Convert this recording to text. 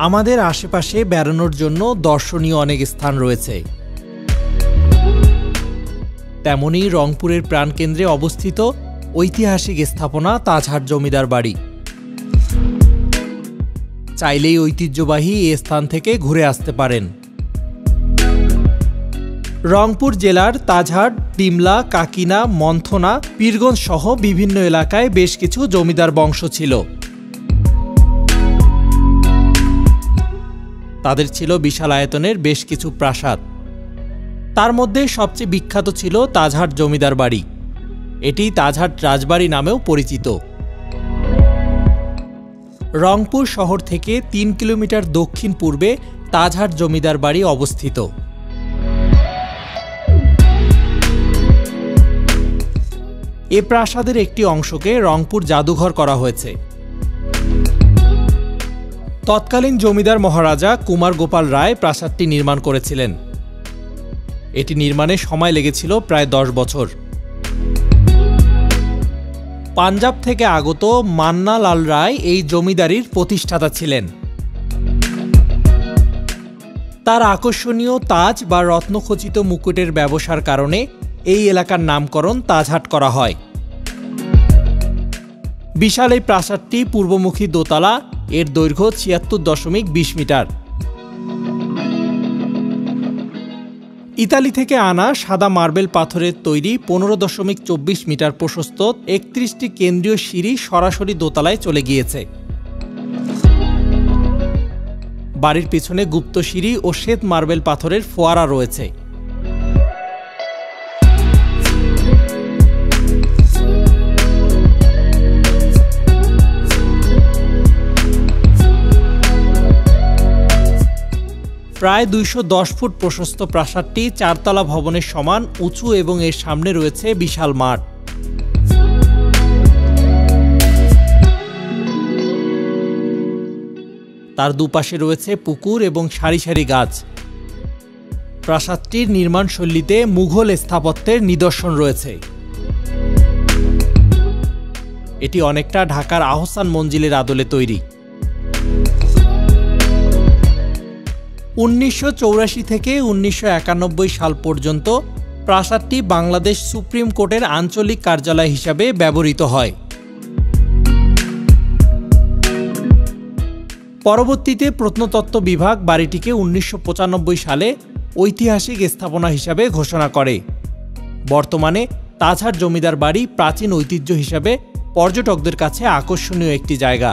আমাদের আশেপাশে বেড়ানোর জন্য দর্শনীয় অনেক স্থান রয়েছে। তেমনি রংপুরের প্রাণকেন্দ্রে অবস্থিত ঐতিহাসিক স্থাপনা তাজহাট জমিদার বাড়ি। চাইলেই ঐতিহ্যবাহী এই স্থান থেকে ঘুরে আসতে পারেন। রংপুর জেলার তাজহাট, ডিমলা, কাকিনা, মন্থনা, পীরগঞ্জ সহ বিভিন্ন এলাকায় বেশ কিছু জমিদার বংশ ছিল। তাদের ছিল বিশাল আয়তনের বেশ কিছু প্রাসাদ। তার মধ্যে সবচেয়ে বিখ্যাত ছিল তাজহাট জমিদার বাড়ি। এটি তাজহাট রাজবাড়ি নামেও পরিচিত। রংপুর শহর থেকে ৩ কিলোমিটার দক্ষিণ পূর্বে তাজহাট জমিদার বাড়ি অবস্থিত। এ প্রাসাদের একটি অংশকে রংপুর জাদুঘর করা হয়েছে। তৎকালীন জমিদার মহারাজা কুমার গোপাল রায় প্রাসাদটি নির্মাণ করেছিলেন। এটি নির্মাণে সময় লেগেছিল প্রায় ১০ বছর। পাঞ্জাব থেকে আগত মান্না লাল রায় এই জমিদারির প্রতিষ্ঠাতা ছিলেন। তার আকর্ষণীয় তাজ বা রত্নখচিত মুকুটের ব্যবসার কারণে এই এলাকার নামকরণ তাজহাট করা হয়। বিশাল এই প্রাসাদটি পূর্বমুখী দোতলা, এর দৈর্ঘ্য ৭৬.২০ মিটার। ইতালি থেকে আনা সাদা মার্বেল পাথরের তৈরি ১৫.২৪ মিটার প্রশস্ত ৩১টি কেন্দ্রীয় সিঁড়ি সরাসরি দোতলায় চলে গিয়েছে। বাড়ির পিছনে গুপ্ত সিঁড়ি ও শ্বেত মার্বেল পাথরের ফোয়ারা রয়েছে। প্রায় ২১০ ফুট প্রশস্ত প্রাসাদটি ৪ তলা ভবনের সমান উঁচু এবং এর সামনে রয়েছে বিশাল মাঠ। তার দুপাশে রয়েছে পুকুর এবং সারি সারি গাছ। প্রাসাদটির নির্মাণ শৈলীতে মুঘল স্থাপত্যের নিদর্শন রয়েছে। এটি অনেকটা ঢাকার আহসান মঞ্জিলের আদলে তৈরি। ১৯৮৪ থেকে ১৯৯১ সাল পর্যন্ত প্রাসাদটি বাংলাদেশ সুপ্রিম কোর্টের আঞ্চলিক কার্যালয় হিসাবে ব্যবহৃত হয়। পরবর্তীতে প্রত্নতত্ত্ব বিভাগ বাড়িটিকে ১৯৯৫ সালে ঐতিহাসিক স্থাপনা হিসাবে ঘোষণা করে। বর্তমানে তাজহাট জমিদার বাড়ি প্রাচীন ঐতিহ্য হিসাবে পর্যটকদের কাছে আকর্ষণীয় একটি জায়গা।